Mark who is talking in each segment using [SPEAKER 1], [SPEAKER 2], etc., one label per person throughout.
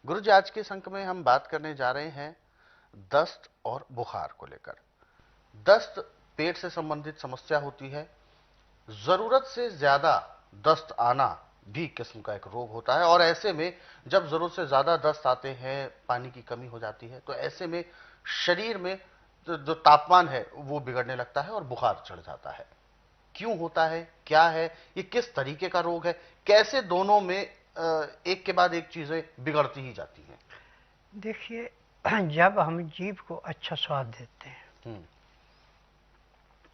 [SPEAKER 1] गुरु जी, आज के इस अंक में हम बात करने जा रहे हैं दस्त और बुखार को लेकर। दस्त पेट से संबंधित समस्या होती है। जरूरत से ज्यादा दस्त आना भी किस्म का एक रोग होता है, और ऐसे में जब जरूरत से ज्यादा दस्त आते हैं, पानी की कमी हो जाती है, तो ऐसे में शरीर में जो तापमान है वो बिगड़ने लगता है और बुखार चढ़ जाता है। क्यों होता है, क्या है, ये किस तरीके का रोग है, कैसे दोनों में एक के बाद एक चीजें बिगड़ती ही जाती हैं?
[SPEAKER 2] देखिए, जब हम जीभ को अच्छा स्वाद देते हैं
[SPEAKER 1] हम्म।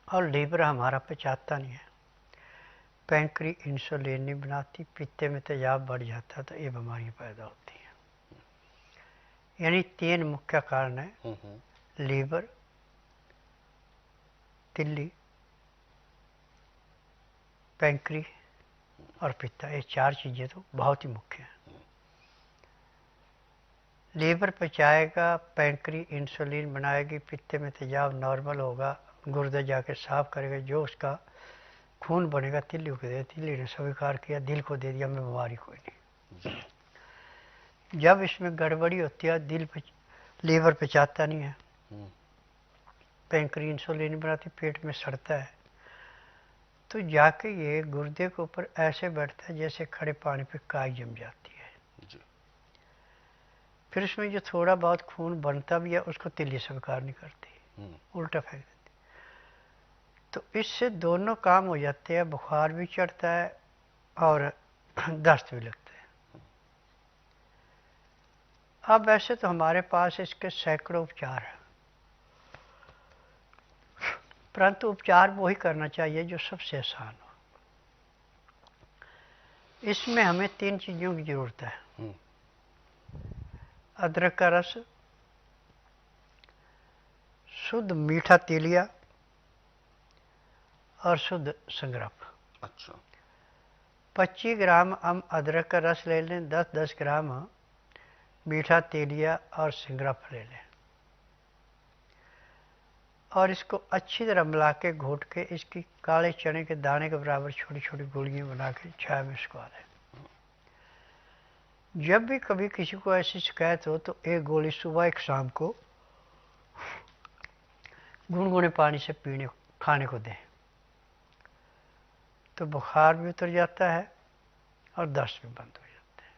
[SPEAKER 2] और लीवर हमारा पचाता नहीं है, पैंक्री इंसुलिन नहीं बनाती, पित्ते में तेजाब बढ़ जाता है, तो ये बीमारियां पैदा होती हैं। यानी तीन मुख्य कारण है: लीवर, तिल्ली, पैंक्री और पित्ता। ये चार चीज़ें तो बहुत ही मुख्य हैं। लीवर पचाएगा, पैंक्री इंसुलिन बनाएगी, पित्ते में तेजाब नॉर्मल होगा, गुर्दे जाके साफ करेगा, जो उसका खून बनेगा तिल्ली को दे, तिल्ली ने स्वीकार किया, दिल को दे दिया, मैं बीमारी कोई नहीं। जब इसमें गड़बड़ी होती है, लीवर पचाता नहीं है, पैंक्री इंसुलिन बनाती, पेट में सड़ता है, तो जाके ये गुर्दे के ऊपर ऐसे बैठता है जैसे खड़े पानी पे काई जम जाती है।
[SPEAKER 1] जी।
[SPEAKER 2] फिर उसमें जो थोड़ा बहुत खून बनता भी है, उसको तिल्ली स्वीकार नहीं करती, उल्टा फेंक देती। तो इससे दोनों काम हो जाते हैं, बुखार भी चढ़ता है और दस्त भी लगता है। अब वैसे तो हमारे पास इसके सैकड़ों उपचार हैं, परंतु उपचार वो ही करना चाहिए जो सबसे आसान हो। इसमें हमें तीन चीज़ों की ज़रूरत है: अदरक का रस, शुद्ध मीठा तेलिया और शुद्ध संगरफ।
[SPEAKER 1] अच्छा।
[SPEAKER 2] 25 ग्राम हम अदरक का रस ले लें, 10-10 ग्राम मीठा तेलिया और सिंगरफ ले लें, और इसको अच्छी तरह मिला के घोट के इसकी काले चने के दाने के बराबर छोटी छोटी गोलियां बना के चाय में सुखा दें। जब भी कभी किसी को ऐसी शिकायत हो तो एक गोली सुबह एक शाम को गुनगुने पानी से खाने को दें, तो बुखार भी उतर जाता है और दस्त भी बंद हो जाता है।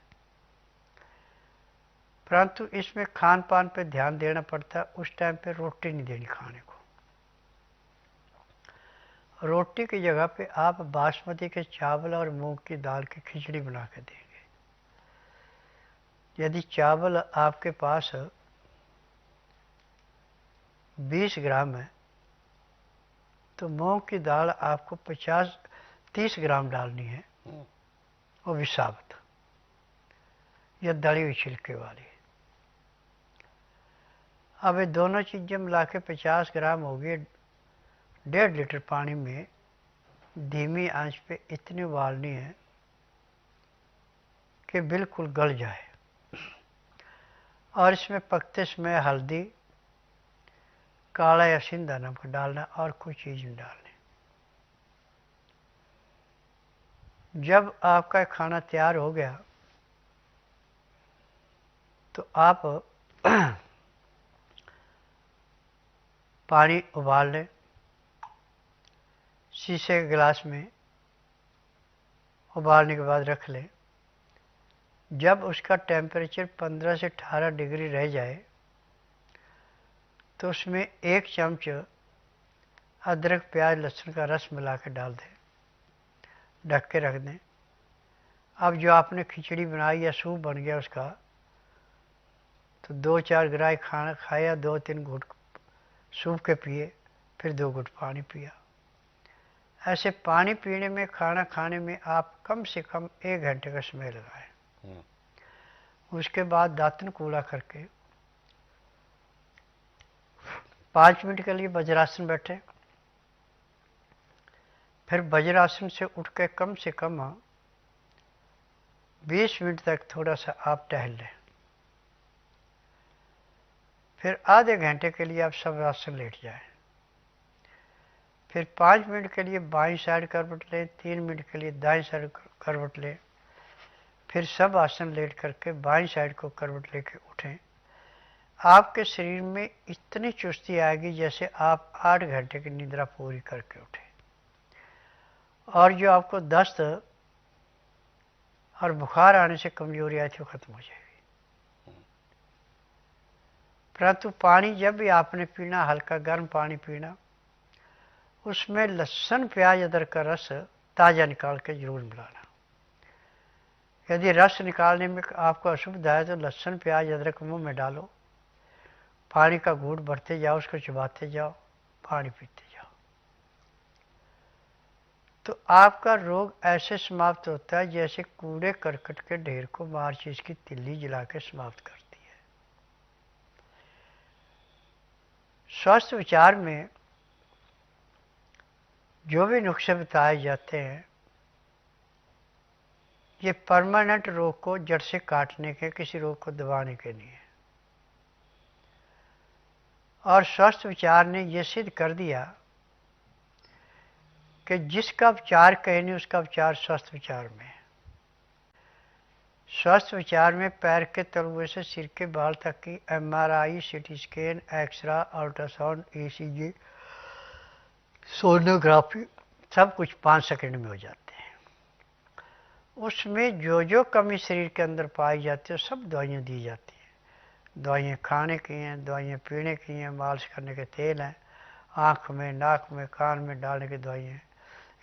[SPEAKER 2] परंतु इसमें खान पान पे ध्यान देना पड़ता है। उस टाइम पे रोटी नहीं देनी खाने को। रोटी की जगह पे आप बासमती के चावल और मूंग की दाल की खिचड़ी बना के देंगे। यदि चावल आपके पास 20 ग्राम है, तो मूंग की दाल आपको 30 ग्राम डालनी है, वो भी साबुत या दली हुई छिलके वाली। अब ये दोनों चीज़ें मिला के 50 ग्राम हो गए। 1.5 लीटर पानी में धीमी आंच पे इतनी उबालनी है कि बिल्कुल गल जाए, और इसमें पकते समय हल्दी, काला या सिंधा नमक डालना, और कोई चीज़ नहीं डालनी। जब आपका खाना तैयार हो गया तो आप पानी उबाल लें, शीशे के गिलास में उबालने के बाद रख लें। जब उसका टेम्परेचर 15 से 18 डिग्री रह जाए तो उसमें 1 चम्मच अदरक प्याज लहसुन का रस मिला के डाल दें, ढक के रख दें। अब जो आपने खिचड़ी बनाई या सूप बन गया उसका, तो 2-4 ग्रास खाना खाया, 2-3 घुट सूप के पिए, फिर 2 घुट पानी पिया। ऐसे पानी पीने में, खाना खाने में आप कम से कम 1 घंटे का समय लगाएं। उसके बाद दातन कूला करके 5 मिनट के लिए वज्रासन बैठे, फिर वज्रासन से उठ के कम से कम 20 मिनट तक थोड़ा सा आप टहल लें। फिर आधे घंटे के लिए आप शवासन लेट जाएं। फिर 5 मिनट के लिए बाईं साइड करवट लें, 3 मिनट के लिए दाईं साइड करवट लें, फिर सब आसन लेट करके बाईं साइड को करवट लेके उठें। आपके शरीर में इतनी चुस्ती आएगी जैसे आप 8 घंटे की निद्रा पूरी करके उठे, और जो आपको दस्त और बुखार आने से कमजोरी आई थी वो खत्म हो जाएगी। परंतु पानी जब भी आपने पीना, हल्का गर्म पानी पीना, उसमें लहसुन प्याज अदरक का रस ताज़ा निकाल के जरूर मिलाना। यदि रस निकालने में आपको असुविधा है तो लहसुन प्याज अदरक मुंह में डालो, पानी का घूंट भरते जाओ, उसको चबाते जाओ, पानी पीते जाओ, तो आपका रोग ऐसे समाप्त होता है जैसे कूड़े करकट के ढेर को माचिस की तिल्ली जला के समाप्त करती है। स्वास्थ्य विचार में जो भी नुस्खे बताए जाते हैं, ये परमानेंट रोग को जड़ से काटने के, किसी रोग को दबाने के नहीं है। और स्वास्थ्य विचार ने यह सिद्ध कर दिया कि जिसका उपचार कहीं नहीं उसका उपचार स्वास्थ्य विचार में है। स्वास्थ्य विचार में पैर के तलुए से सिर के बाल तक की MRI, CT scan, x-ray, ultrasound, ECG, sonography सब कुछ 5 सेकंड में हो जाते हैं। उसमें जो जो कमी शरीर के अंदर पाई जाती है सब दवाइयाँ दी जाती हैं। दवाइयाँ खाने की हैं, दवाइयाँ पीने की हैं, मालिश करने के तेल हैं, आँख में, नाक में, कान में डालने की दवाइयाँ हैं।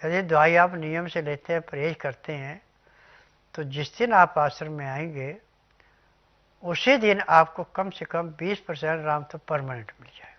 [SPEAKER 2] यदि दवाई आप नियम से लेते हैं, परहेज करते हैं, तो जिस दिन आप आश्रम में आएंगे उसी दिन आपको कम से कम 20% आराम तो परमानेंट मिल जाएगा।